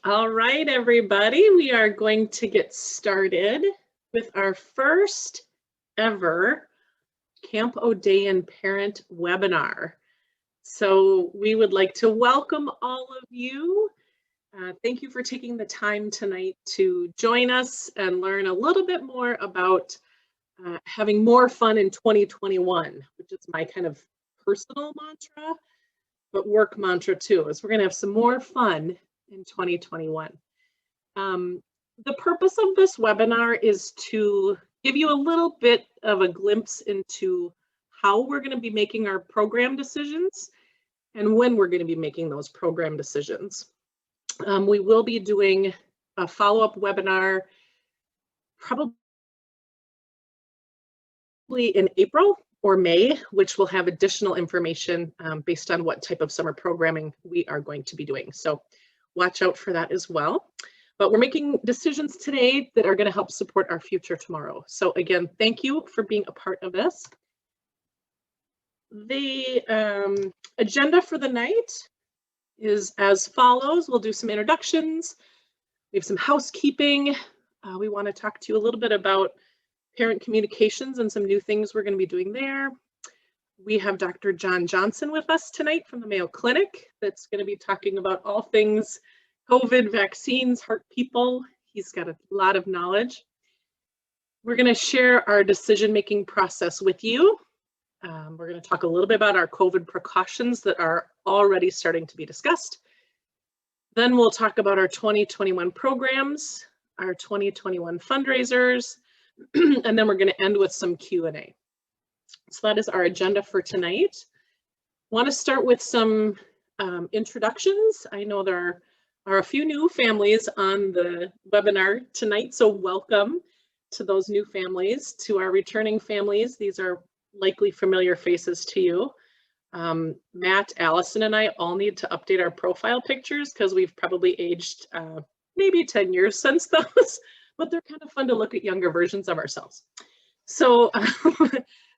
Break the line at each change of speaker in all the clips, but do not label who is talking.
All right, everybody, we are going to get started with our first ever Camp Odayin parent webinar. So we would like to welcome all of you. Thank you for taking the time tonight to join us and learn a little bit more about having more fun in 2021, which is my kind of personal mantra, but work mantra too, is we're going to have some more fun in 2021. The purpose of this webinar is to give you a little bit of a glimpse into how we're going to be making our program decisions and when we're going to be making those program decisions. We will be doing a follow-up webinar probably in April or May, which will have additional information based on what type of summer programming we are going to be doing. So watch out for that as well. But we're making decisions today that are going to help support our future tomorrow. So again, thank you for being a part of this. The agenda for the night is as follows. We'll do some introductions. We have some housekeeping. We want to talk to you a little bit about parent communications and some new things we're going to be doing there. We have Dr. Jon Johnson with us tonight from the Mayo Clinic that's going to be talking about all things COVID, vaccines, heart people. He's got a lot of knowledge. We're going to share our decision-making process with you. We're going to talk a little bit about our COVID precautions that are already starting to be discussed. Then we'll talk about our 2021 programs, our 2021 fundraisers, and then we're going to end with some Q&A. So that is our agenda for tonight. I want to start with some introductions. I know there are a few new families on the webinar tonight, so welcome to those new families. To our returning families, these are likely familiar faces to you. Matt, Allison, and I all need to update our profile pictures because we've probably aged maybe 10 years since those, but they're kind of fun to look at younger versions of ourselves. So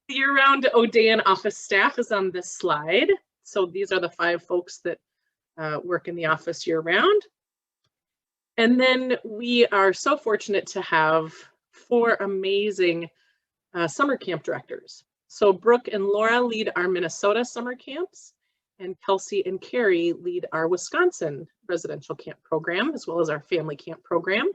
the year-round Odayin office staff is on this slide. So these are the 5 folks that work in the office year-round. And then we are so fortunate to have 4 amazing summer camp directors. So Brooke and Laura lead our Minnesota summer camps, and Kelsey and Carrie lead our Wisconsin residential camp program, as well as our family camp program.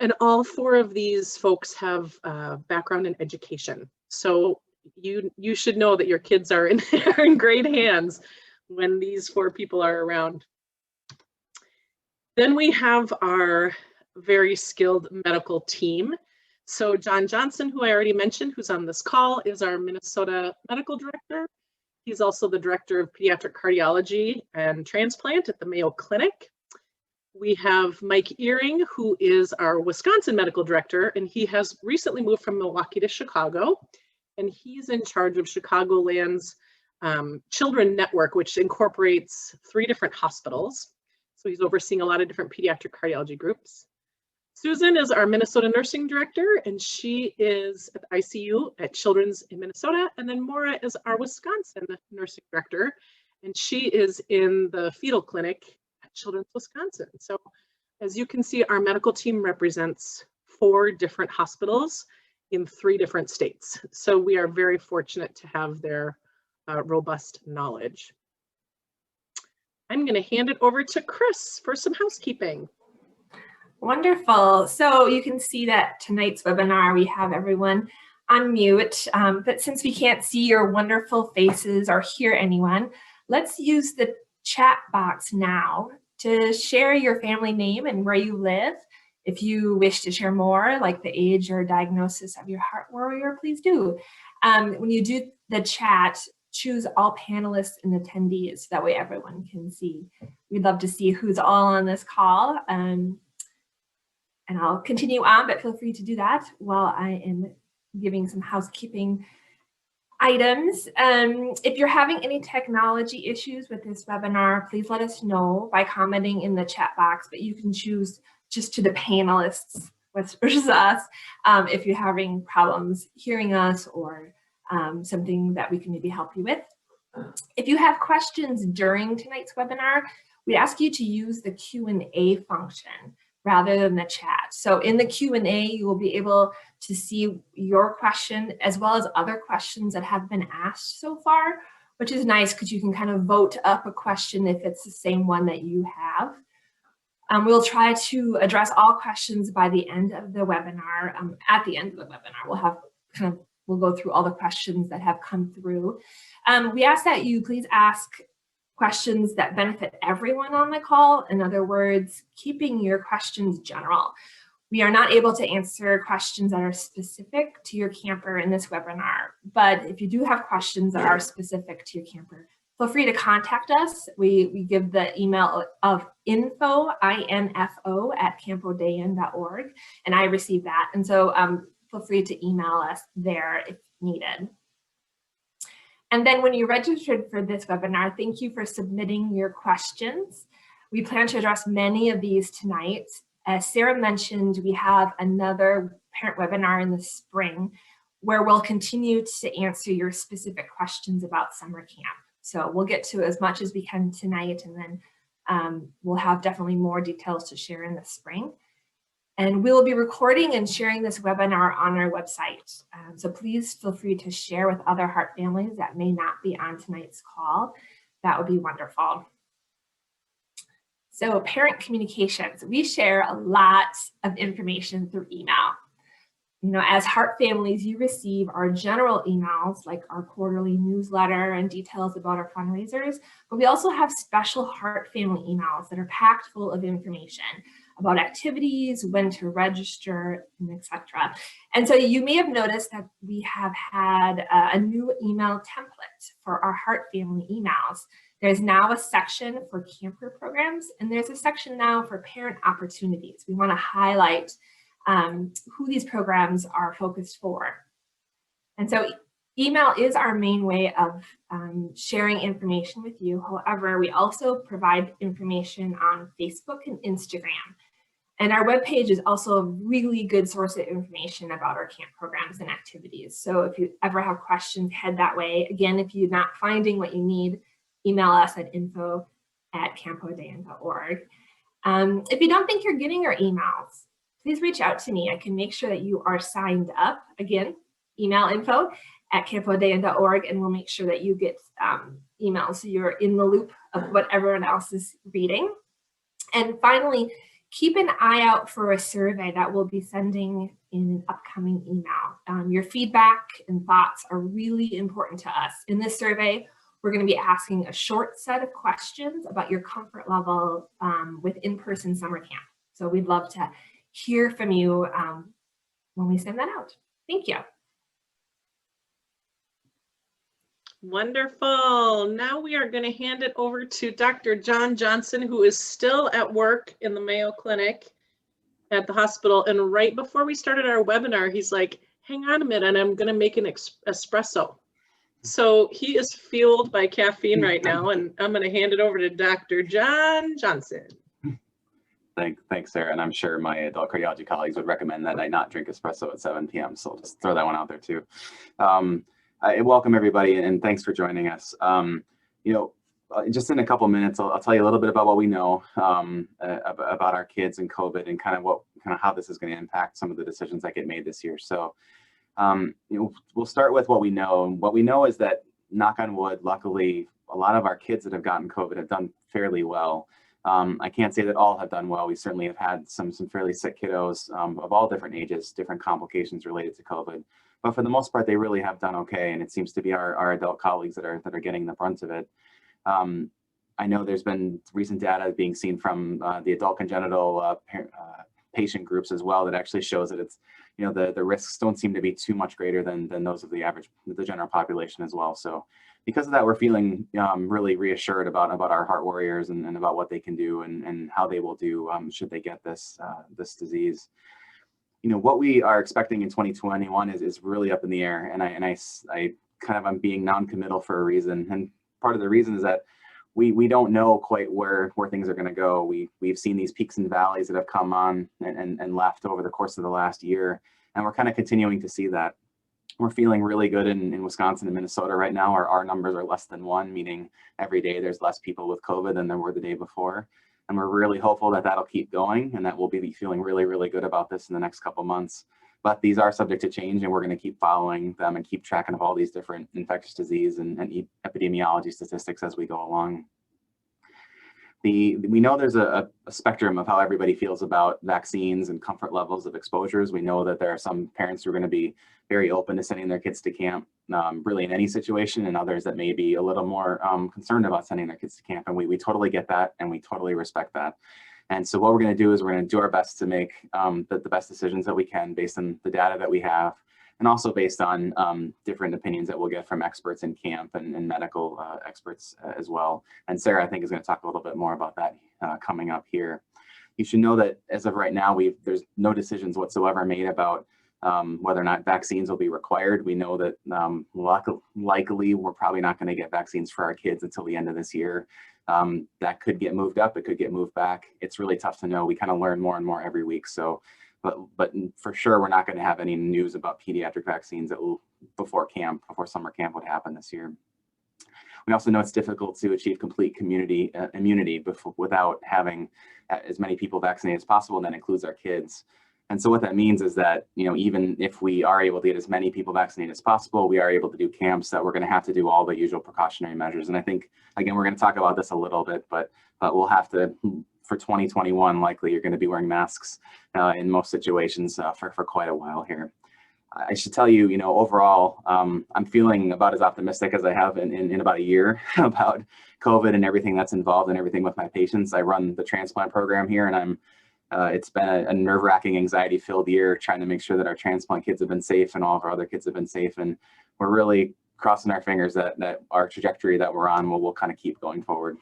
And all 4 of these folks have background in education. So you should know that your kids are in great hands when these 4 people are around. Then we have our very skilled medical team. So Jon Johnson, who I already mentioned, who's on this call, is our Minnesota medical director. He's also the director of pediatric cardiology and transplant at the Mayo Clinic. We have Mike Earing, who is our Wisconsin medical director, and he has recently moved from Milwaukee to Chicago, and he's in charge of Chicagoland's Children Network, which incorporates 3 different hospitals. So he's overseeing a lot of different pediatric cardiology groups. Susan is our Minnesota nursing director, and she is at the ICU at Children's in Minnesota. And then Maura is our Wisconsin nursing director, and she is in the fetal clinic at Children's Wisconsin. So as you can see, our medical team represents 4 different hospitals in 3 different states. So we are very fortunate to have their robust knowledge. I'm going to hand it over to Chris for some housekeeping.
Wonderful. So you can see that tonight's webinar, we have everyone on mute, but since we can't see your wonderful faces or hear anyone, let's use the chat box now to share your family name and where you live. If you wish to share more, like the age or diagnosis of your heart warrior, please do. When you do the chat, choose all panelists and attendees. That way everyone can see. We'd love to see who's all on this call. And I'll continue on, but feel free to do that while I am giving some housekeeping items. If you're having any technology issues with this webinar, please let us know by commenting in the chat box, but you can choose just to the panelists, which is us, if you're having problems hearing us or something that we can maybe help you with. If you have questions during tonight's webinar, we ask you to use the Q&A function rather than the chat. So in the Q&A, you will be able to see your question as well as other questions that have been asked so far, which is nice because you can kind of vote up a question if it's the same one that you have. We'll try to address all questions by the end of the webinar. At the end of the webinar, we'll go through all the questions that have come through. We ask that you please ask questions that benefit everyone on the call. In other words, keeping your questions general. We are not able to answer questions that are specific to your camper in this webinar, but if you do have questions that are specific to your camper, feel free to contact us. We give the email of info, I-N-F-O, @campodayin.org, and I received that. And so feel free to email us there if needed. And then when you registered for this webinar, thank you for submitting your questions. We plan to address many of these tonight. As Sarah mentioned, we have another parent webinar in the spring where we'll continue to answer your specific questions about summer camp. So we'll get to as much as we can tonight, and then we'll have definitely more details to share in the spring. And we'll be recording and sharing this webinar on our website. So please feel free to share with other Heart families that may not be on tonight's call. That would be wonderful. So parent communications, we share a lot of information through email. You know, as Heart families, you receive our general emails like our quarterly newsletter and details about our fundraisers, but we also have special Heart family emails that are packed full of information about activities, when to register, and etc. And so you may have noticed that we have had a new email template for our Heart family emails. There's now a section for camper programs, and there's a section now for parent opportunities. We want to highlight who these programs are focused for. And so email is our main way of sharing information with you. However, we also provide information on Facebook and Instagram. And our webpage is also a really good source of information about our camp programs and activities. So if you ever have questions, head that way. Again, if you're not finding what you need, email us at info@campodayin.org. If you don't think you're getting our emails, please reach out to me. I can make sure that you are signed up. Again, email info@campodayin.org, and we'll make sure that you get emails so you're in the loop of what everyone else is reading. And finally, keep an eye out for a survey that we'll be sending in an upcoming email. Your feedback and thoughts are really important to us. In this survey, we're going to be asking a short set of questions about your comfort level with in-person summer camp. So we'd love to hear from you when we send that out. Thank you.
Wonderful. Now we are going to hand it over to Dr. Jon Johnson, who is still at work in the Mayo Clinic at the hospital. And right before we started our webinar, he's like, hang on a minute, I'm going to make an espresso. So he is fueled by caffeine right now, and I'm going to hand it over to Dr. Jon Johnson.
Thanks, Sarah. And I'm sure my adult cardiology colleagues would recommend that I not drink espresso at 7 p.m. So I'll just throw that one out there too. Welcome everybody, and thanks for joining us. Just in a couple minutes, I'll tell you a little bit about what we know about our kids and COVID, and kind of how this is going to impact some of the decisions that get made this year. So, we'll start with what we know. And what we know is that, knock on wood, luckily, a lot of our kids that have gotten COVID have done fairly well. I can't say that all have done well. We certainly have had some fairly sick kiddos of all different ages, different complications related to COVID. But for the most part, they really have done okay. And it seems to be our adult colleagues that are getting the brunt of it. I know there's been recent data being seen from the adult congenital patient groups as well that actually shows that it's, the risks don't seem to be too much greater than those of the general population as well. So because of that, we're feeling really reassured about our heart warriors and about what they can do and how they will do should they get this disease. What we are expecting in 2021 is really up in the air, and I kind of, I'm being non-committal for a reason. And part of the reason is that we don't know quite where things are going to go. We've seen these peaks and valleys that have come on and left over the course of the last year, and we're kind of continuing to see that. We're feeling really good in Wisconsin and Minnesota right now. Our numbers are less than 1, meaning every day there's less people with COVID than there were the day before. And we're really hopeful that that'll keep going and that we'll be feeling really, really good about this in the next couple months. But these are subject to change, and we're going to keep following them and keep tracking of all these different infectious disease and epidemiology statistics as we go along. We know there's a spectrum of how everybody feels about vaccines and comfort levels of exposures. We know that there are some parents who are going to be very open to sending their kids to camp, really in any situation, and others that may be a little more concerned about sending their kids to camp. And we totally get that, and we totally respect that. And so what we're going to do is we're going to do our best to make the best decisions that we can based on the data that we have, and also based on different opinions that we'll get from experts in camp and medical experts as well. And Sarah, I think, is going to talk a little bit more about that coming up here. You should know that as of right now, there's no decisions whatsoever made about whether or not vaccines will be required. We know that likely we're probably not going to get vaccines for our kids until the end of this year. That could get moved up, it could get moved back. It's really tough to know. We kind of learn more and more every week. So, but for sure, we're not going to have any news about pediatric vaccines before summer camp would happen this year. We also know it's difficult to achieve complete community immunity without having as many people vaccinated as possible, and that includes our kids. And so what that means is that, even if we are able to get as many people vaccinated as possible, we are able to do camps, that we're going to have to do all the usual precautionary measures. And I think, again, we're going to talk about this a little bit, but we'll have to, for 2021, likely you're going to be wearing masks in most situations for quite a while here. I should tell you, overall, I'm feeling about as optimistic as I have in about a year about COVID and everything that's involved and everything with my patients. I run the transplant program here, and it's been a nerve-wracking, anxiety-filled year trying to make sure that our transplant kids have been safe and all of our other kids have been safe. And we're really crossing our fingers that our trajectory that we're on will kind of keep going forward.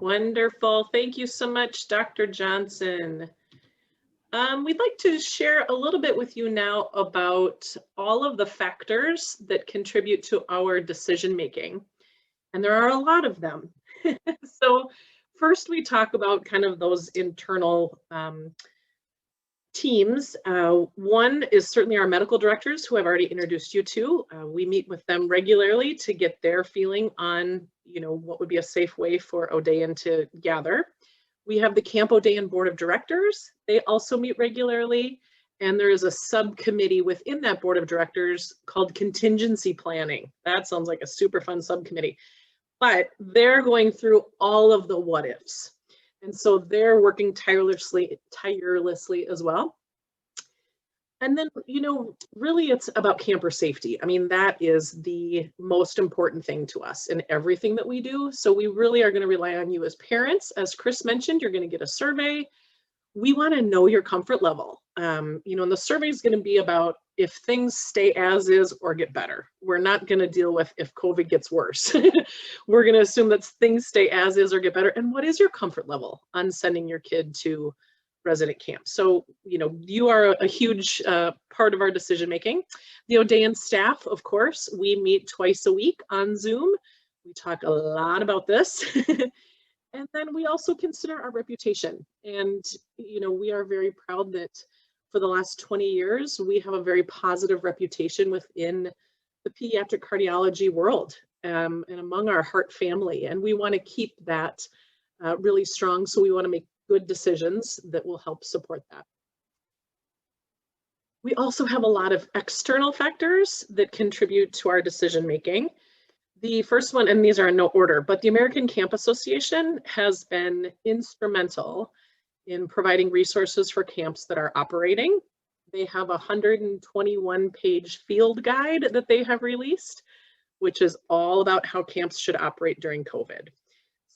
Wonderful. Thank you so much, Dr. Johnson. We'd like to share a little bit with you now about all of the factors that contribute to our decision-making. And there are a lot of them. So first we talk about kind of those internal teams. One is certainly our medical directors, who I've already introduced you to. We meet with them regularly to get their feeling on, what would be a safe way for Odayin to gather. We have the Camp Odayin Board of Directors. They also meet regularly. And there is a subcommittee within that board of directors called contingency planning. That sounds like a super fun subcommittee. But they're going through all of the what ifs. And so they're working tirelessly as well. And then, really it's about camper safety. I mean, that is the most important ththing to us in everything that we do. So we really are going to rely on you as parents. As Chris mentioned, you're going to get a survey. We want to know your comfort level. And the survey is going to be about if things stay as is or get better. We're not going to deal with if COVID gets worse. We're going to assume that things stay as is or get better. And what is your comfort level on sending your kid to resident camp? So, you are a huge part of our decision making. The Odayin staff, of course, we meet twice a week on Zoom. We talk a lot about this. And then we also consider our reputation. And, we are very proud that for the last 20 years, we have a very positive reputation within the pediatric cardiology world and among our heart family. And we want to keep that really strong. So we want to make good decisions that will help support that. We also have a lot of external factors that contribute to our decision making. The first one, and these are in no order, but the American Camp Association has been instrumental in providing resources for camps that are operating. They have a 121-page field guide that they have released, which is all about how camps should operate during COVID.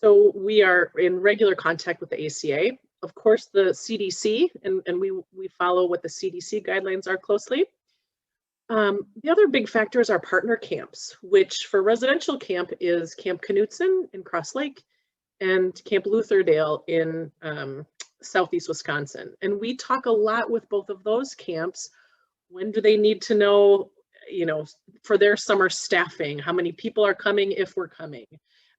So we are in regular contact with the ACA. Of course, the CDC, and we follow what the CDC guidelines are closely. The other big factor is our partner camps, which for residential camp is Camp Knutson in Cross Lake and Camp Lutherdale in Southeast Wisconsin. And we talk a lot with both of those camps. When do they need to know, for their summer staffing, how many people are coming if we're coming?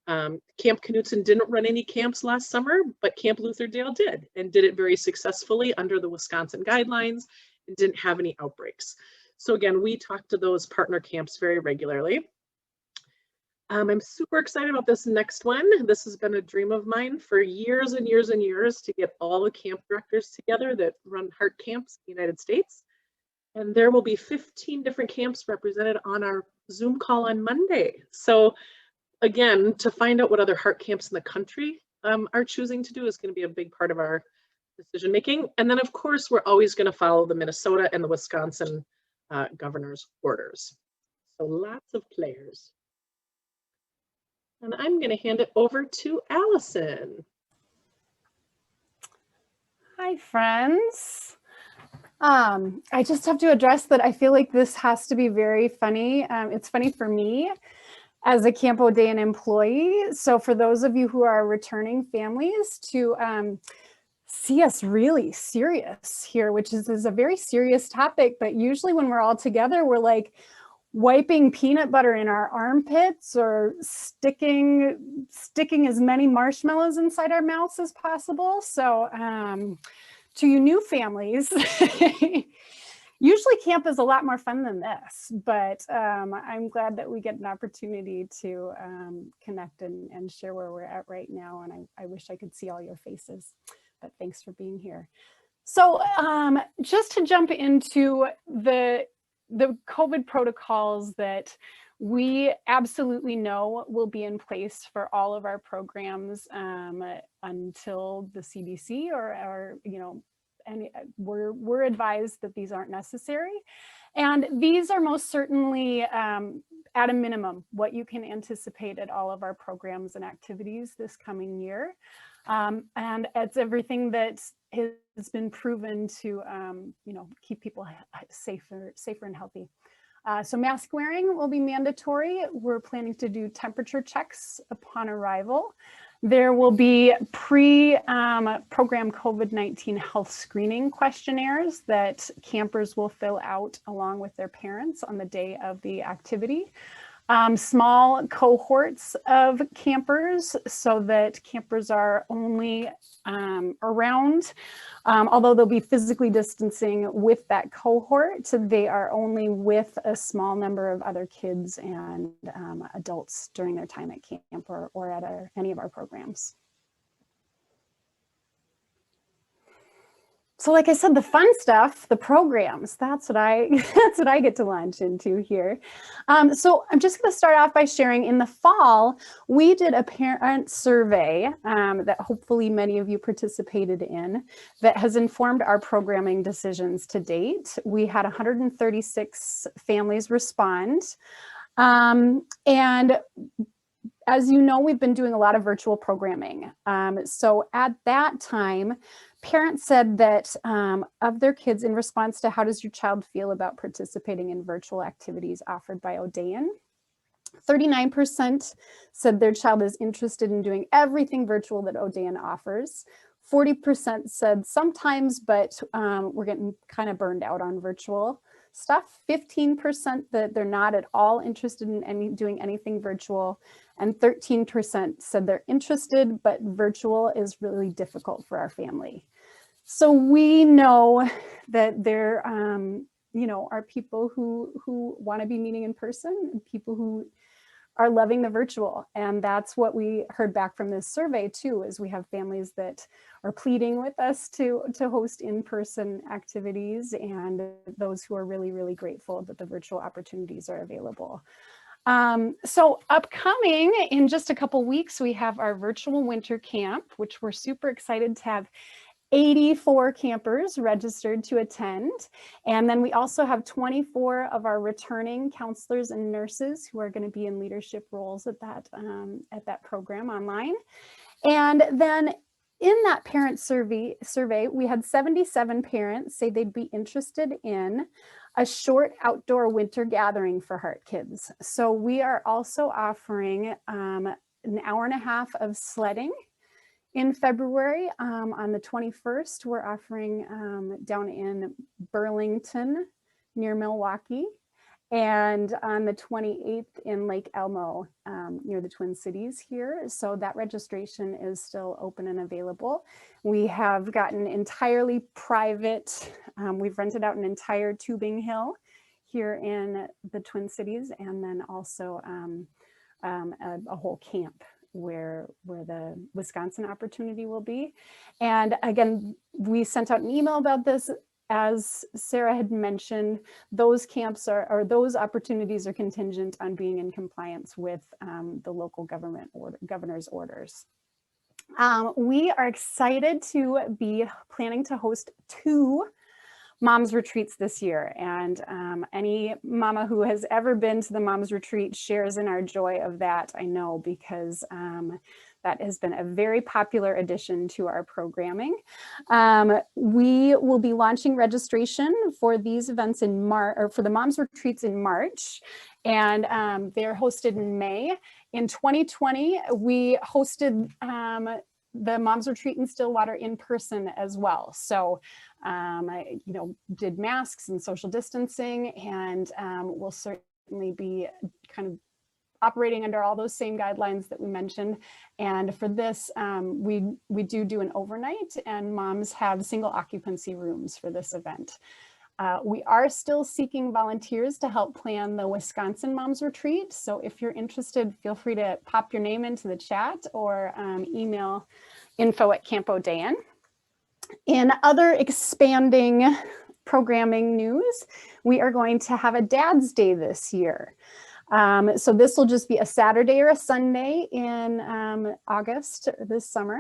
Camp Knutson didn't run any camps last summer, but Camp Lutherdale did, and did it very successfully under the Wisconsin guidelines and didn't have any outbreaks. So again, we talk to those partner camps very regularly. I'm super excited about this next one. This has been a dream of mine for years and years and years, to get all the camp directors together that run heart camps in the United States. And there will be 15 different camps represented on our Zoom call on Monday. So again, to find out what other heart camps in the country are choosing to do is going to be a big part of our decision making. And then of course, we're always going to follow the Minnesota and the Wisconsin governor's orders. So lots of players. And I'm going to hand it over to Allison.
Hi, friends. I just have to address that I feel like this has to be very funny. It's funny for me as a Camp Odayin employee. So for those of you who are returning families, to see us really serious here, which is a very serious topic, but usually when we're all together, we're like wiping peanut butter in our armpits or sticking as many marshmallows inside our mouths as possible. So to you new families, usually camp is a lot more fun than this, but I'm glad that we get an opportunity to connect and share where we're at right now. And I wish I could see all your faces, but thanks for being here. So just to jump into the COVID protocols that we absolutely know will be in place for all of our programs until the CDC or and we're advised that these aren't necessary. And these are most certainly at a minimum what you can anticipate at all of our programs and activities this coming year. And it's everything that has been proven to keep people safer and healthy. So mask wearing will be mandatory. We're planning to do temperature checks upon arrival. There will be pre-program COVID-19 health screening questionnaires that campers will fill out along with their parents on the day of the activity. Small cohorts of campers so that campers are only around, although they'll be physically distancing with that cohort, they are only with a small number of other kids and adults during their time at camp or at any of our programs. So like I said, the fun stuff, the programs, that's what I get to launch into here. So I'm just going to start off by sharing, in the fall, we did a parent survey that hopefully many of you participated in, that has informed our programming decisions to date. We had 136 families respond. And as you know, we've been doing a lot of virtual programming. So at that time, parents said that of their kids, in response to how does your child feel about participating in virtual activities offered by Odayin, 39% said their child is interested in doing everything virtual that Odayin offers. 40% said sometimes, but we're getting kind of burned out on virtual stuff. 15% that they're not at all interested in doing anything virtual. And 13% said they're interested, but virtual is really difficult for our family. So we know that there are people who want to be meeting in person, and people who are loving the virtual. And that's what we heard back from this survey too, is we have families that are pleading with us to host in-person activities, and those who are really, really grateful that the virtual opportunities are available. So upcoming in just a couple weeks, we have our virtual winter camp, which we're super excited to have 84 campers registered to attend. And then we also have 24 of our returning counselors and nurses who are going to be in leadership roles at that program online. And then in that parent survey, we had 77 parents say they'd be interested in a short outdoor winter gathering for Heart Kids. So we are also offering an hour and a half of sledding in February. On the 21st, we're offering down in Burlington near Milwaukee. and on the 28th in Lake Elmo, near the Twin Cities here. So that registration is still open and available. We have gotten entirely private. We've rented out an entire tubing hill here in the Twin Cities, and then also a whole camp where the Wisconsin opportunity will be. And again, we sent out an email about this. As Sarah had mentioned, those camps or those opportunities are contingent on being in compliance with the local governor's orders. We are excited to be planning to host 2 Moms Retreats this year. And any mama who has ever been to the Moms Retreat shares in our joy of that, I know, because that has been a very popular addition to our programming. We will be launching registration for these events in March, or for the Moms Retreats in March, and they're hosted in May. In 2020, we hosted the Moms Retreat in Stillwater in person as well. So, I, did masks and social distancing, and we'll certainly be kind of operating under all those same guidelines that we mentioned. And for this, we do an overnight, and moms have single occupancy rooms for this event. We are still seeking volunteers to help plan the Wisconsin Moms Retreat. So if you're interested, feel free to pop your name into the chat or email info@Camp Odayin. In other expanding programming news, we are going to have a Dad's Day this year. So this will just be a Saturday or a Sunday in August this summer,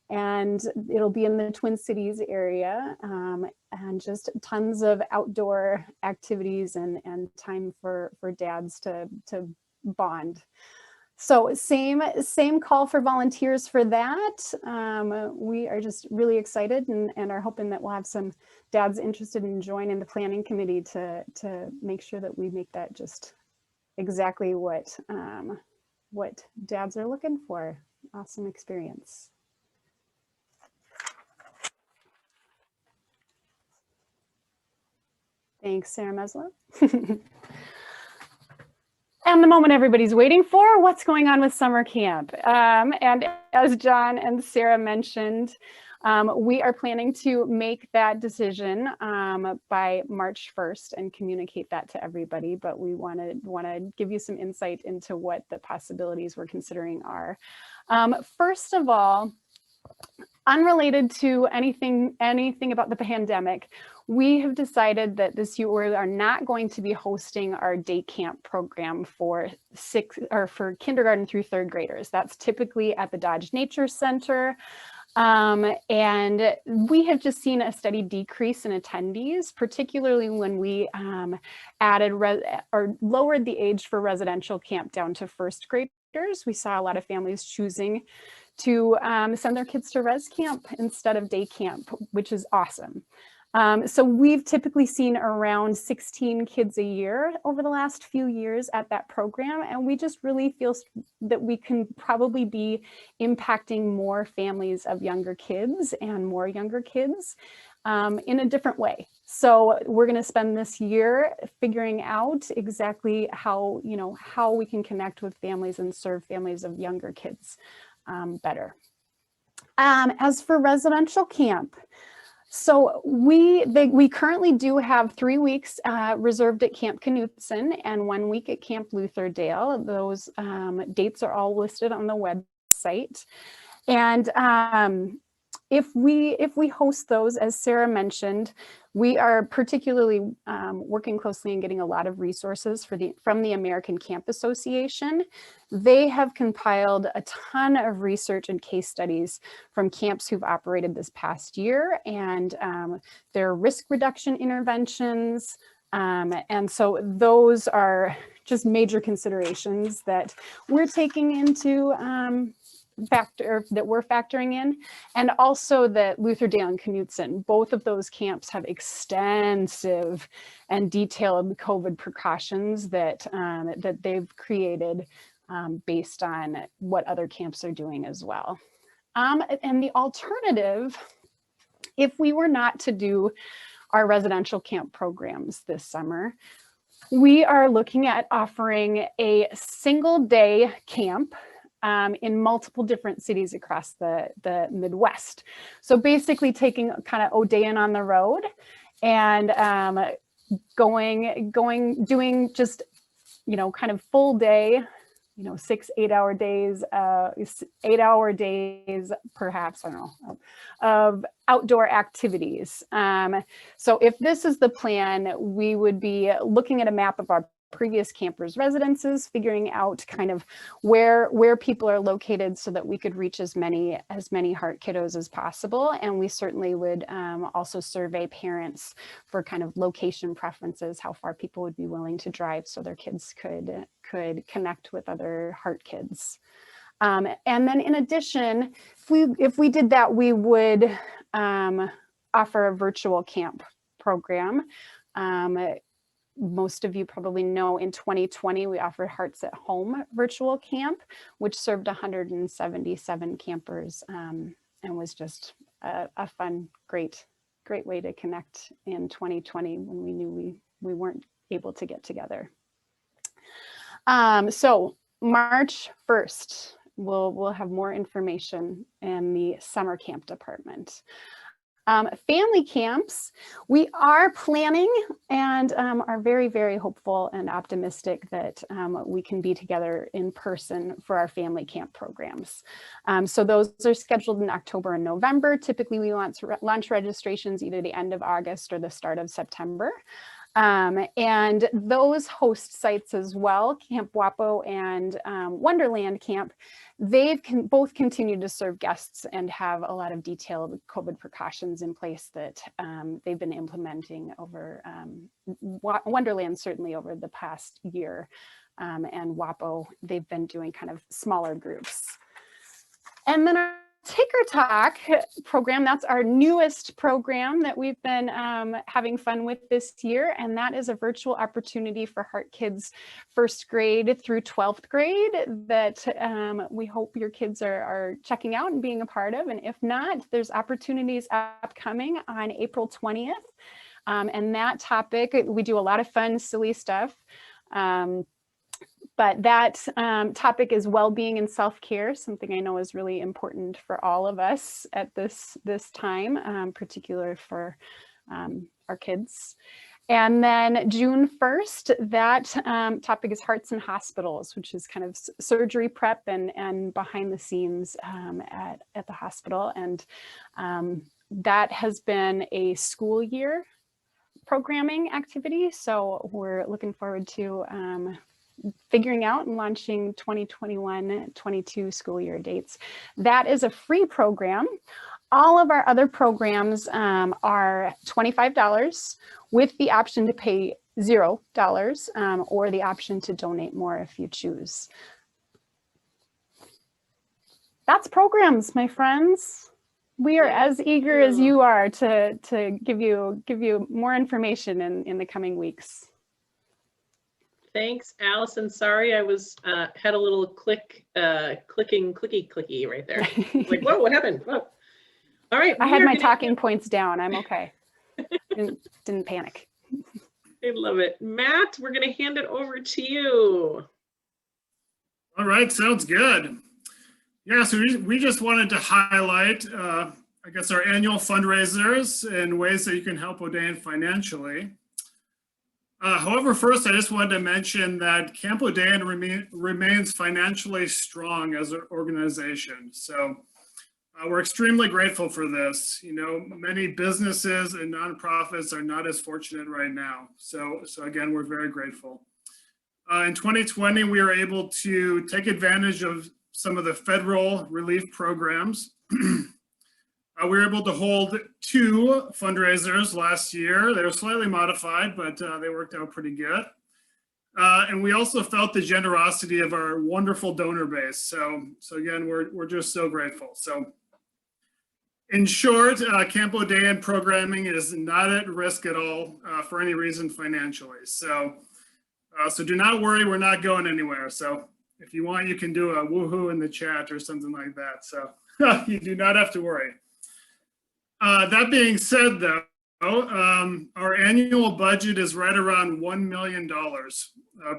and it'll be in the Twin Cities area, and just tons of outdoor activities and time for dads to bond. So same call for volunteers for that. We are just really excited and are hoping that we'll have some dads interested in joining the planning committee to make sure that we make that just exactly what dads are looking for. Awesome experience. Thanks, Sarah Mesler. And the moment everybody's waiting for, what's going on with summer camp? And as John and Sarah mentioned, we are planning to make that decision by March 1st and communicate that to everybody, but we want to give you some insight into what the possibilities we're considering are. First of all, unrelated to anything about the pandemic, we have decided that this year we are not going to be hosting our day camp program for kindergarten through 3rd graders. That's typically at the Dodge Nature Center. And we have just seen a steady decrease in attendees, particularly when we added or lowered the age for residential camp down to 1st graders. We saw a lot of families choosing to send their kids to res camp instead of day camp, which is awesome. So we've typically seen around 16 kids a year over the last few years at that program, and we just really feel that we can probably be impacting more families of younger kids and more younger kids in a different way. So we're going to spend this year figuring out exactly how we can connect with families and serve families of younger kids better. As for residential camp, so we currently do have 3 weeks reserved at Camp Knutson and 1 week at Camp Lutherdale. Those dates are all listed on the website. And if we host those, as Sarah mentioned, we are particularly working closely and getting a lot of resources from the American Camp Association. They have compiled a ton of research and case studies from camps who've operated this past year, and their risk reduction interventions. And so those are just major considerations that we're taking into we're factoring in, and also that Lutherdale and Knutson, both of those camps have extensive and detailed COVID precautions that they've created based on what other camps are doing as well. And the alternative, if we were not to do our residential camp programs this summer, We are looking at offering a single day camp in multiple different cities across the Midwest. So basically taking kind of Odayin on the road and doing just, kind of full day, 6-8 hour days, 8 hour days, perhaps, I don't know, of outdoor activities. So if this is the plan, we would be looking at a map of our previous campers' residences, figuring out kind of where people are located so that we could reach as many heart kiddos as possible. And we certainly would also survey parents for kind of location preferences, how far people would be willing to drive so their kids could connect with other heart kids. And then in addition, if we did that, we would offer a virtual camp program. Most of you probably know in 2020, we offered Hearts at Home virtual camp, which served 177 campers and was just a fun, great way to connect in 2020 when we knew we weren't able to get together. So March 1st, we'll have more information in the summer camp department. Family camps, we are planning and are very, very hopeful and optimistic that we can be together in person for our family camp programs. So those are scheduled in October and November. Typically, we launch registrations either the end of August or the start of September. And those host sites as well, Camp Wapo and Wonderland Camp, they've both continued to serve guests and have a lot of detailed COVID precautions in place that they've been implementing over Wonderland, certainly over the past year, and Wapo, they've been doing kind of smaller groups. And then our Ticker Talk program, that's our newest program that we've been having fun with this year, and that is a virtual opportunity for Heart Kids 1st grade through 12th grade that we hope your kids are checking out and being a part of. And if not, there's opportunities upcoming on April 20th. And that topic, we do a lot of fun, silly stuff. But that topic is well-being and self-care, something I know is really important for all of us at this time, particularly for our kids. And then June 1st, that topic is Hearts and Hospitals, which is kind of surgery prep and behind the scenes at the hospital. And that has been a school year programming activity. So we're looking forward to figuring out and launching 2021-22 school year dates. That is a free program. All of our other programs are $25 with the option to pay $0 or the option to donate more if you choose. That's programs, my friends. We are as eager as you are to give you more information in the coming weeks.
Thanks, Allison. Sorry, I was had a little clicky right there. Like, whoa, what happened? Whoa. All right.
I had my talking points down. I'm okay. Didn't panic.
I love it. Matt, we're going to hand it over to you.
All right, sounds good. Yeah, so we just wanted to highlight, I guess, our annual fundraisers and ways that you can help Odayin financially. However, first, I just wanted to mention that Camp Odayin remains financially strong as an organization. So we're extremely grateful for this. You know, many businesses and nonprofits are not as fortunate right now. So again, we're very grateful. In 2020, we were able to take advantage of some of the federal relief programs. We were able to hold 2 fundraisers last year. They were slightly modified, but they worked out pretty good. And we also felt the generosity of our wonderful donor base. So again, we're just so grateful. So in short, Camp Odayin programming is not at risk at all for any reason financially. So do not worry, we're not going anywhere. So if you want, you can do a woohoo in the chat or something like that. So you do not have to worry. That being said, though, our annual budget is right around $1 million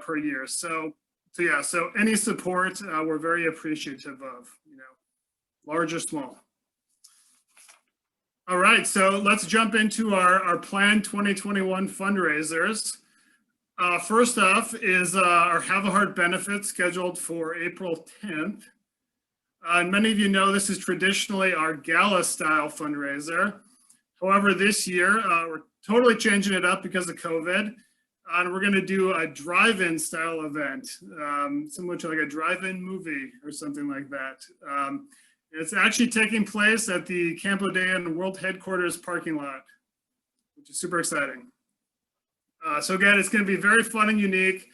per year. So yeah, so any support we're very appreciative of, large or small. All right, so let's jump into our planned 2021 fundraisers. First off is our Have a Heart benefit scheduled for April 10th. And many of you know this is traditionally our gala style fundraiser. However, this year we're totally changing it up because of COVID. And we're going to do a drive-in style event, similar to like a drive-in movie or something like that. It's actually taking place at the Camp Odayin World Headquarters parking lot, which is super exciting. So again, it's going to be very fun and unique.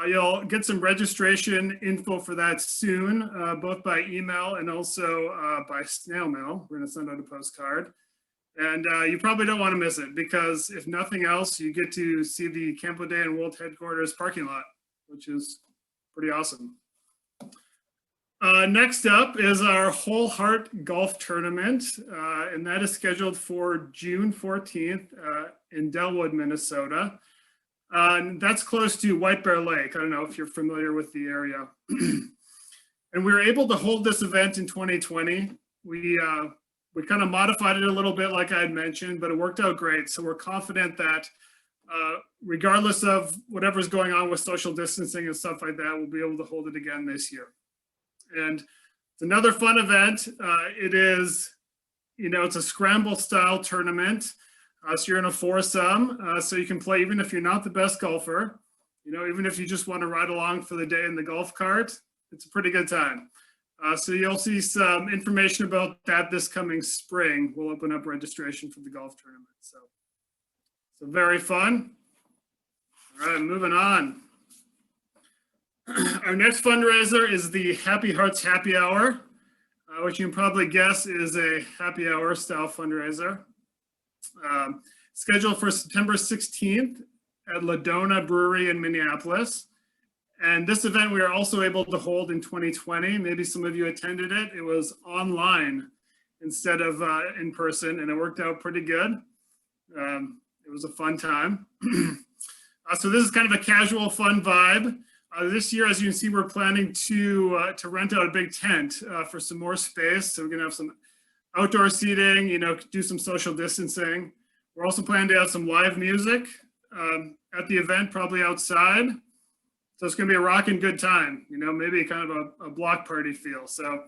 You'll get some registration info for that soon, both by email and also by snail mail. We're going to send out a postcard. And you probably don't want to miss it because if nothing else, you get to see the Camp Odayin World Headquarters parking lot, which is pretty awesome. Next up is our Whole Heart Golf Tournament, and that is scheduled for June 14th in Delwood, Minnesota. And that's close to White Bear Lake. I don't know if you're familiar with the area. And we were able to hold this event in 2020. We kind of modified it a little bit, like I had mentioned, but it worked out great. So we're confident that regardless of whatever's going on with social distancing and stuff like that, we'll be able to hold it again this year. And it's another fun event. It is, it's a scramble style tournament. So you're in a foursome, so you can play even if you're not the best golfer, even if you just want to ride along for the day in the golf cart, it's a pretty good time. So you'll see some information about that this coming spring. We'll open up registration for the golf tournament. So very fun. All right, moving on. Our next fundraiser is the Happy Hearts Happy Hour, which you can probably guess is a happy hour style fundraiser. Scheduled for September 16th at Ladona Brewery in Minneapolis. And this event we are also able to hold in 2020. Maybe some of you attended it. It was online instead of in person, and it worked out pretty good. It was a fun time. So this is kind of a casual, fun vibe. This year, as you can see, we're planning to rent out a big tent for some more space. So we're gonna have some outdoor seating, do some social distancing. We're also planning to have some live music at the event, probably outside. So it's gonna be a rocking good time, maybe kind of a block party feel. So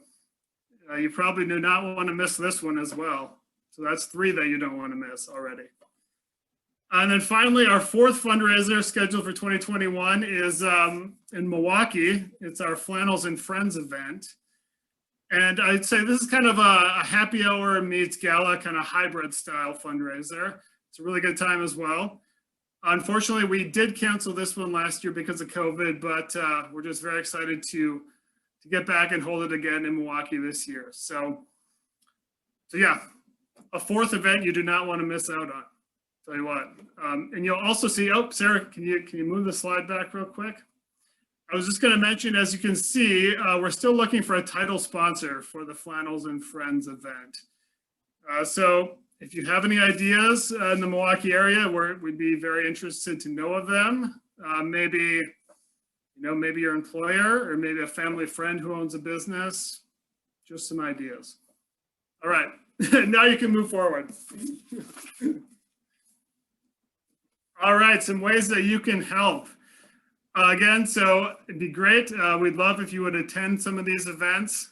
you probably do not want to miss this one as well. So that's 3 that you don't want to miss already. And then finally, our fourth fundraiser scheduled for 2021 is in Milwaukee. It's our Flannels and Friends event. And I'd say this is kind of a happy hour meets gala kind of hybrid style fundraiser. It's a really good time as well. Unfortunately, we did cancel this one last year because of COVID, but we're just very excited to get back and hold it again in Milwaukee this year. So yeah, a fourth event you do not want to miss out on. Tell you what, and you'll also see, Sarah, can you move the slide back real quick? I was just going to mention, as you can see, we're still looking for a title sponsor for the Flannels and Friends event. So if you have any ideas in the Milwaukee area, we'd be very interested to know of them. Maybe your employer or maybe a family friend who owns a business, just some ideas. All right, now you can move forward. All right, some ways that you can help. Again, so it'd be great. We'd love if you would attend some of these events.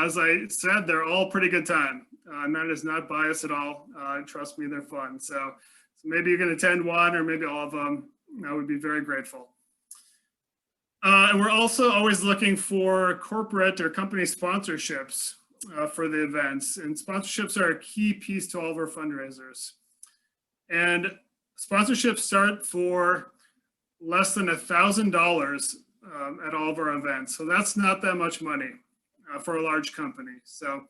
As I said, they're all pretty good time. And that is not biased at all. Trust me, they're fun. So maybe you can attend one or maybe all of them. I would be very grateful. And we're also always looking for corporate or company sponsorships for the events. And sponsorships are a key piece to all of our fundraisers. And sponsorships start for less than $1,000 at all of our events. So that's not that much money for a large company. So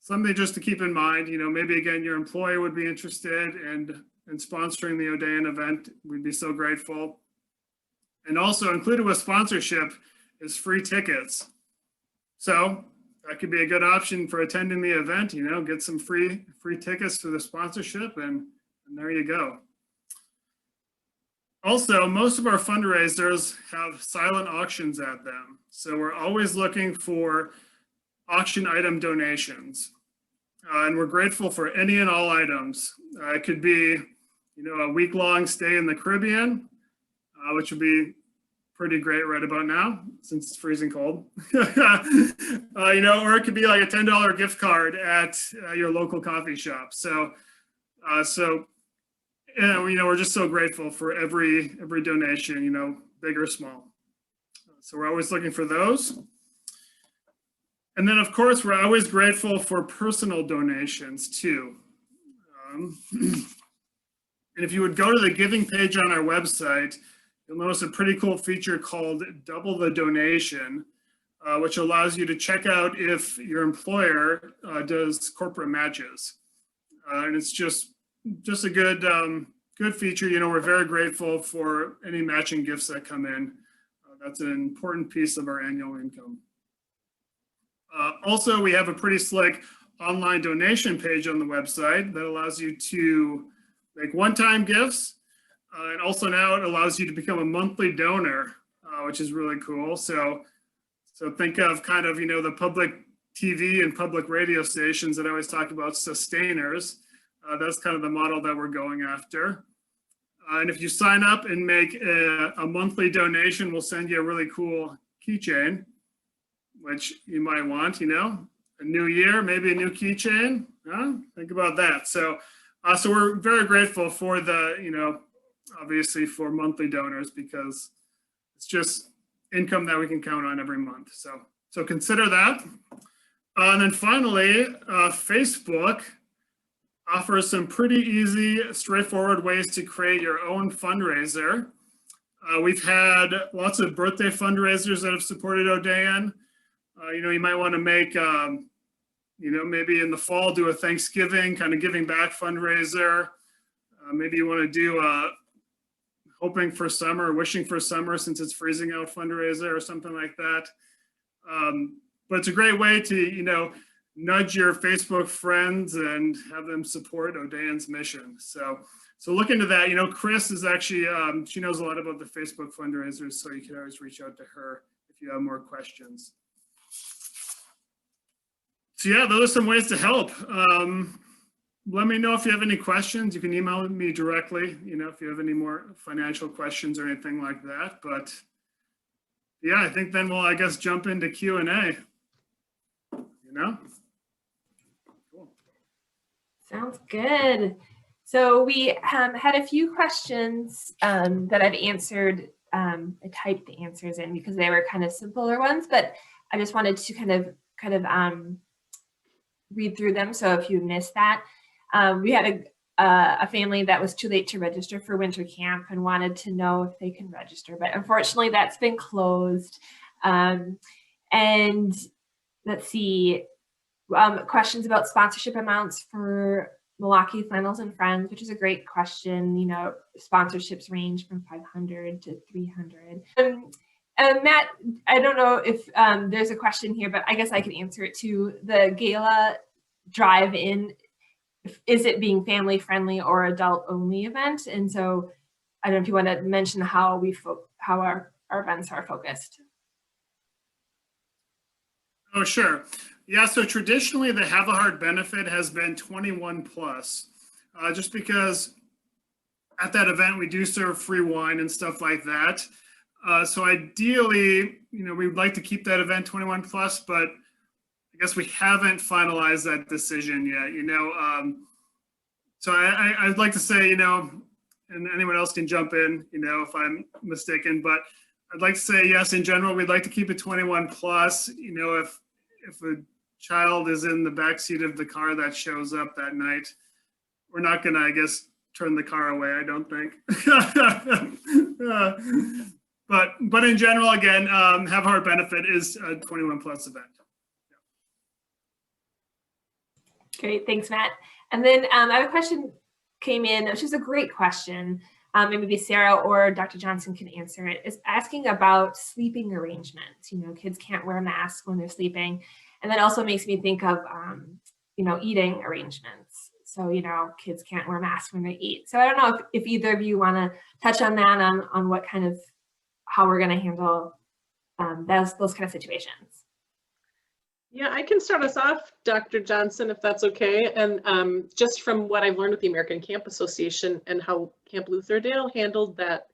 something just to keep in mind, maybe again, your employer would be interested in sponsoring the Odayin event. We'd be so grateful. And also included with sponsorship is free tickets. So that could be a good option for attending the event, get some free tickets for the sponsorship and And there you go. Also, most of our fundraisers have silent auctions at them. So we're always looking for auction item donations. And we're grateful for any and all items. It could be, a week-long stay in the Caribbean, which would be pretty great right about now since it's freezing cold. Or it could be like a $10 gift card at your local coffee shop. So we're just so grateful for every donation, big or small. So we're always looking for those. And then, of course, we're always grateful for personal donations too. And if you would go to the giving page on our website, you'll notice a pretty cool feature called Double the Donation, which allows you to check out if your employer does corporate matches. And it's just a good feature. We're very grateful for any matching gifts that come in. That's an important piece of our annual income. Also, we have a pretty slick online donation page on the website that allows you to make one-time gifts. And also now it allows you to become a monthly donor, which is really cool. So think of kind of, the public TV and public radio stations that I always talk about sustainers. That's kind of the model that we're going after. And if you sign up and make a monthly donation, we'll send you a really cool keychain, which you might want, a new year, maybe a new keychain. Think about that. So we're very grateful for the, obviously for monthly donors, because it's just income that we can count on every month. So consider that. And then finally, Facebook offers some pretty easy, straightforward ways to create your own fundraiser. We've had lots of birthday fundraisers that have supported Odayin. You might want to make, maybe in the fall, do a Thanksgiving kind of giving back fundraiser. Maybe you want to do a hoping for summer, wishing for summer since it's freezing out fundraiser or something like that. But it's a great way to, nudge your Facebook friends and have them support Odayin's mission. So look into that. Chris is actually, she knows a lot about the Facebook fundraisers, so you can always reach out to her if you have more questions. So yeah, those are some ways to help. Let me know if you have any questions. You can email me directly, if you have any more financial questions or anything like that. But yeah, I think then we'll, I guess, jump into Q&A, Cool.
Sounds good. So we had a few questions that I've answered. I typed the answers in because they were kind of simpler ones, but I just wanted to kind of read through them. So if you missed that, we had a family that was too late to register for winter camp and wanted to know if they can register, but unfortunately that's been closed. And let's see, questions about sponsorship amounts for Milwaukee Flannels and Friends, which is a great question. Sponsorships range from 500 to 300. Matt, I don't know if there's a question here, but I guess I can answer it too. The gala drive-in, is it being family friendly or adult only event? And so I don't know if you want to mention how our events are focused.
Oh, sure. Yeah, so traditionally the Have a Heart benefit has been 21 plus, just because at that event we do serve free wine and stuff like that. So ideally, we would like to keep that event 21 plus, but I guess we haven't finalized that decision yet, So I'd like to say, and anyone else can jump in, if I'm mistaken, but I'd like to say, yes, in general, we'd like to keep it 21 plus, if a child is in the backseat of the car that shows up that night, we're not gonna, I guess, turn the car away, I don't think. But in general, again, Have a Heart benefit is a 21 plus event.
Great, thanks, Matt. And then I have a question came in, which is a great question. And maybe Sarah or Dr. Johnson can answer it. Is asking about sleeping arrangements. Kids can't wear masks when they're sleeping. And that also makes me think of, eating arrangements. So, kids can't wear masks when they eat. So I don't know if either of you want to touch on that, on what kind of, how we're going to handle those kind of situations.
Yeah, I can start us off, Dr. Johnson, if that's okay. And just from what I've learned with the American Camp Association and how Camp Lutherdale handled that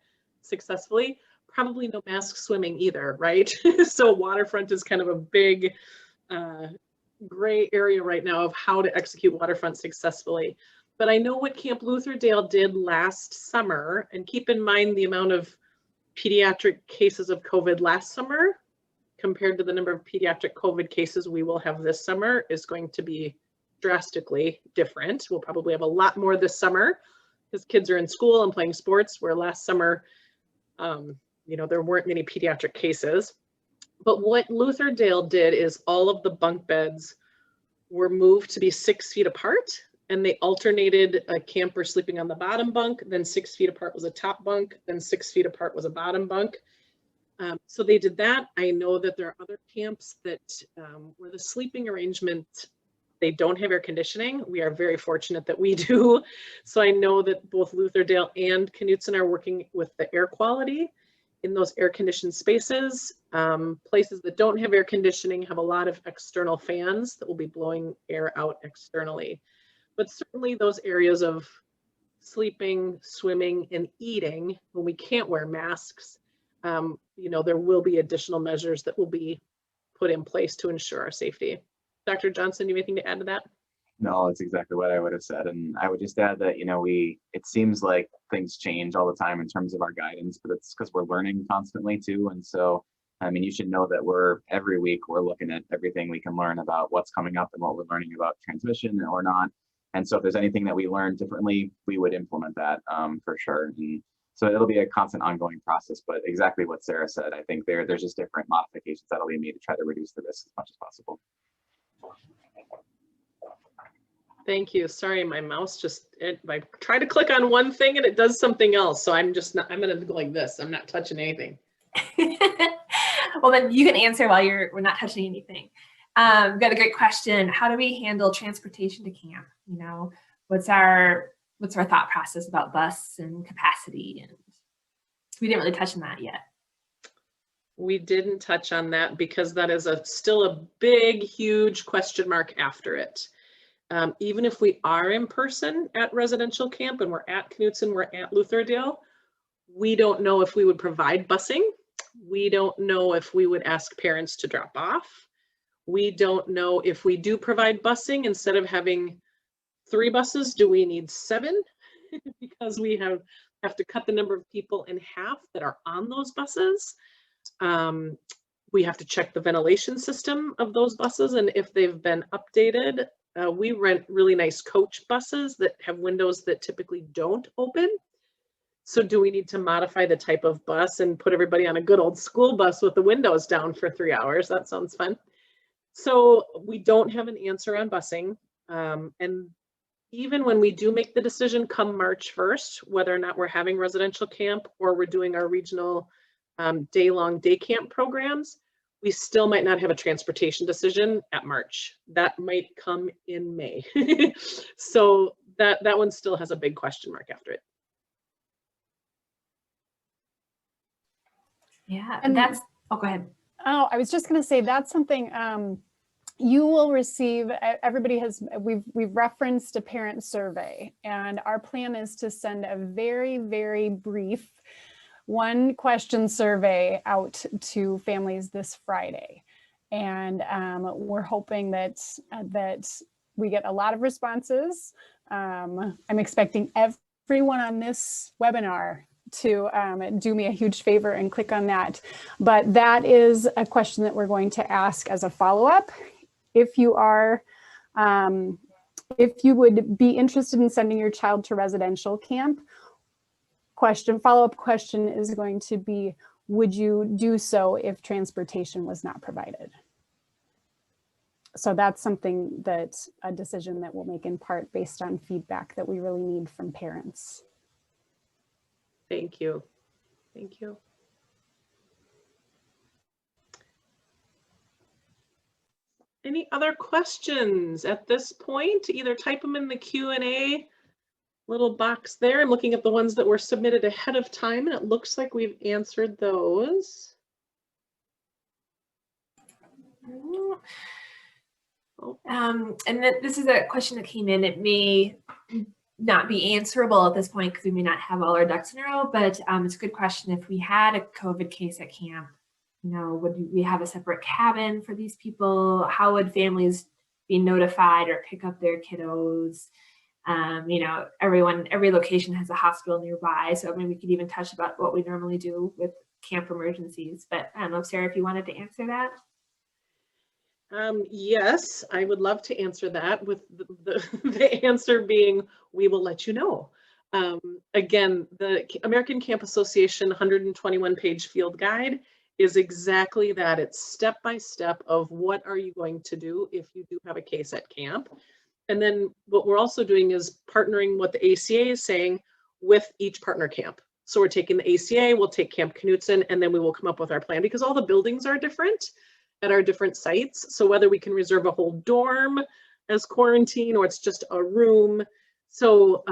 successfully, probably no mask swimming either, right? So waterfront is kind of a big gray area right now of how to execute waterfront successfully. But I know what Camp Lutherdale did last summer, and keep in mind the amount of pediatric cases of COVID last summer compared to the number of pediatric COVID cases we will have this summer is going to be drastically different. We'll probably have a lot more this summer because kids are in school and playing sports, where last summer, there weren't many pediatric cases. But what Lutherdale did is all of the bunk beds were moved to be 6 feet apart, and they alternated a camper sleeping on the bottom bunk, then 6 feet apart was a top bunk, then 6 feet apart was a bottom bunk. So they did that. I know that there are other camps that where the sleeping arrangement, they don't have air conditioning. We are very fortunate that we do. So I know that both Lutherdale and Knutson are working with the air quality in those air conditioned spaces. Places that don't have air conditioning have a lot of external fans that will be blowing air out externally. But certainly those areas of sleeping, swimming, and eating, when we can't wear masks, there will be additional measures that will be put in place to ensure our safety. Dr. Johnson, you have anything to add to that?
No, that's exactly what I would have said. And I would just add that, it seems like things change all the time in terms of our guidance, but it's because we're learning constantly too. And so, you should know that every week we're looking at everything we can learn about what's coming up and what we're learning about transmission or not. And so if there's anything that we learn differently, we would implement that for sure. And so it'll be a constant ongoing process, but exactly what Sarah said, I think there's just different modifications that'll be made to try to reduce the risk as much as possible.
Thank you. Sorry, my mouse I try to click on one thing and it does something else. So I'm going to go like this. I'm not touching anything.
Well, then you can answer while we're not touching anything. We've got a great question. How do we handle transportation to camp? What's our thought process about bus and capacity? And we didn't really touch on that yet.
We didn't touch on that because that is still a big, huge question mark after it. Even if we are in person at residential camp and we're at Knutson, we're at Lutherdale, we don't know if we would provide busing. We don't know if we would ask parents to drop off. We don't know if we do provide busing, instead of having 3 buses, do we need 7? Because we have to cut the number of people in half that are on those buses. We have to check the ventilation system of those buses and if they've been updated. We rent really nice coach buses that have windows that typically don't open. So do we need to modify the type of bus and put everybody on a good old school bus with the windows down for 3 hours? That sounds fun. So we don't have an answer on busing. And even when we do make the decision come March 1st, whether or not we're having residential camp or we're doing our regional day-long day camp programs, we still might not have a transportation decision at March. That might come in May. So that one still has a big question mark after it.
Yeah, and oh, go ahead.
Oh, I was just going to say that's something you will receive. We've referenced a parent survey, and our plan is to send a very, very brief 1-question survey out to families this Friday. And we're hoping that we get a lot of responses. I'm expecting everyone on this webinar to do me a huge favor and click on that. But that is a question that we're going to ask as a follow-up. If you would be interested in sending your child to residential camp, follow-up question is going to be, would you do so if transportation was not provided? So that's a decision that we'll make in part based on feedback that we really need from parents.
Thank you. Thank you. Any other questions at this point? Either type them in the Q&A little box there. I'm looking at the ones that were submitted ahead of time, and it looks like we've answered those.
And then this is a question that came in. It may not be answerable at this point because we may not have all our ducks in a row, but it's a good question. If we had a COVID case at camp, would we have a separate cabin for these people? How would families be notified or pick up their kiddos? Every location has a hospital nearby. So maybe we could even touch about what we normally do with camp emergencies. But I don't know, Sarah, if you wanted to answer that.
Yes, I would love to answer that with the answer being, we will let you know. Again, the American Camp Association 121-page field guide is exactly that. It's step by step of what are you going to do if you do have a case at camp. And then what we're also doing is partnering what the ACA is saying with each partner camp. So we're taking the ACA, we'll take Camp Knutson, and then we will come up with our plan because all the buildings are different at our different sites. So whether we can reserve a whole dorm as quarantine or it's just a room. So,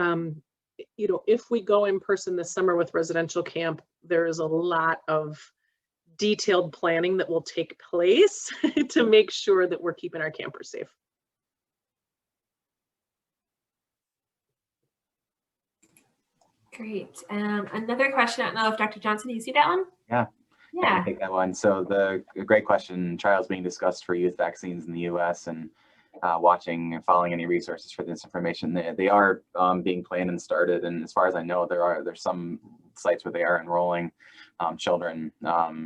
if we go in person this summer with residential camp, there is a lot of detailed planning that will take place to make sure that we're keeping our campers safe.
Great. Another question. I don't know if Dr. Johnson, you see that one?
Yeah. Yeah, I take that one. So a great question. Trials being discussed for youth vaccines in the U.S. and watching and following any resources for this information. They are being planned and started. And as far as I know, there's some sites where they are enrolling children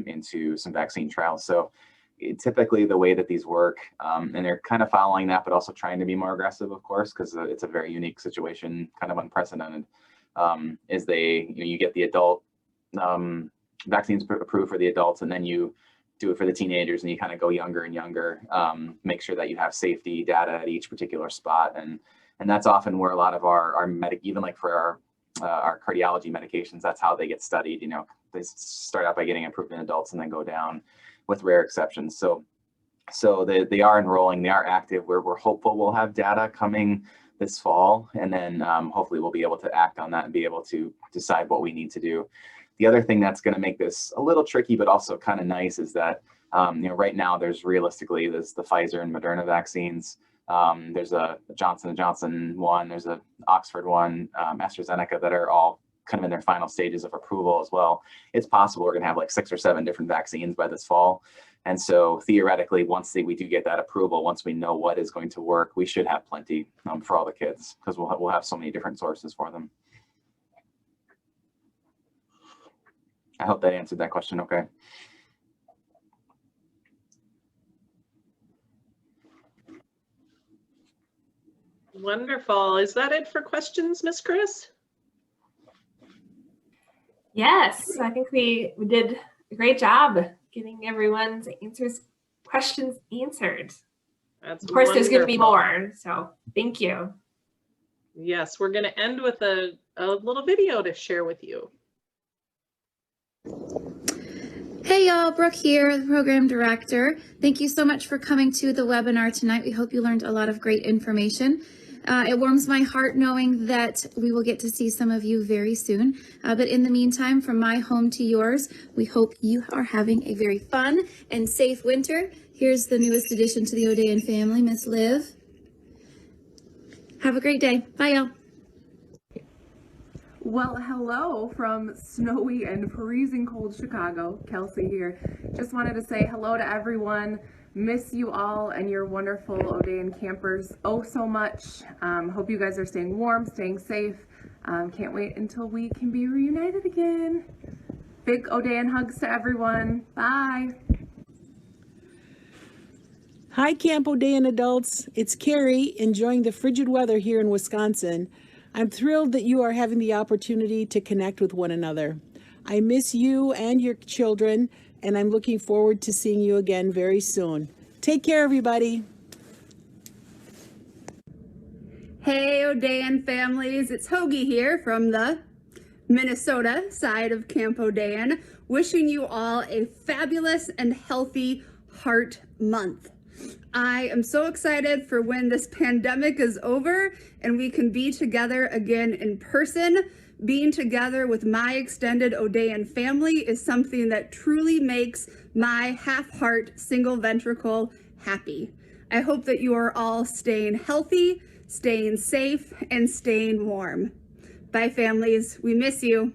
into some vaccine trials. So typically the way that these work, and they're kind of following that, but also trying to be more aggressive, of course, because it's a very unique situation, kind of unprecedented. Is you get the adult vaccines approved for the adults, and then you do it for the teenagers, and you kind of go younger and younger, make sure that you have safety data at each particular spot. And that's often where a lot of our even like for our cardiology medications, that's how they get studied. They start out by getting approved in adults and then go down with rare exceptions. So they are enrolling, they are active. We're hopeful we'll have data coming this fall, and then hopefully we'll be able to act on that and be able to decide what we need to do. The other thing that's going to make this a little tricky, but also kind of nice, is that right now there's the Pfizer and Moderna vaccines. There's a Johnson & Johnson one, there's a Oxford one, AstraZeneca, that are all kind of in their final stages of approval as well. It's possible we're going to have like 6 or 7 different vaccines by this fall. And so theoretically, once we do get that approval, once we know what is going to work, we should have plenty for all the kids, because we'll have so many different sources for them. I hope that answered that question okay.
Wonderful. Is that it for questions, Miss Chris?
Yes, I think we did a great job getting everyone's questions answered.
That's
of course, there's going to be
wonderful.
more, so thank you.
Yes, we're going to end with a little video to share with you.
Hey y'all, Brooke here, the program director. Thank you so much for coming to the webinar tonight. We hope you learned a lot of great information. It warms my heart knowing that we will get to see some of you very soon. But in the meantime, from my home to yours, we hope you are having a very fun and safe winter. Here's the newest addition to the Odayin family, Miss Liv. Have a great day. Bye y'all.
Well, hello from snowy and freezing cold Chicago. Kelsey here. Just wanted to say hello to everyone. Miss you all and your wonderful Odayin campers oh so much. Hope you guys are staying warm, staying safe. Can't wait until we can be reunited again. Big Odayin hugs to everyone. Bye.
Hi, Camp Odayin adults. It's Carrie, enjoying the frigid weather here in Wisconsin. I'm thrilled that you are having the opportunity to connect with one another. I miss you and your children, and I'm looking forward to seeing you again very soon. Take care, everybody.
Hey, Odayin families. It's Hoagie here from the Minnesota side of Camp Odayin, wishing you all a fabulous and healthy Heart Month. I am so excited for when this pandemic is over and we can be together again in person. Being together with my extended Odayin family is something that truly makes my half-heart single ventricle happy. I hope that you are all staying healthy, staying safe, and staying warm. Bye, families. We miss you.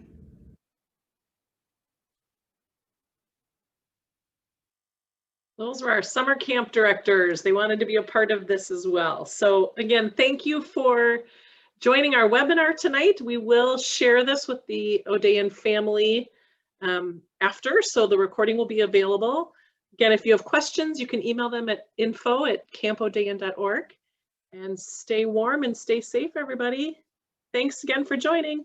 Those were our summer camp directors. They wanted to be a part of this as well. So again, thank you for joining our webinar tonight. We will share this with the Odayin family after, so the recording will be available. Again, if you have questions, you can email them at info@campodayin.org. And stay warm and stay safe, everybody. Thanks again for joining.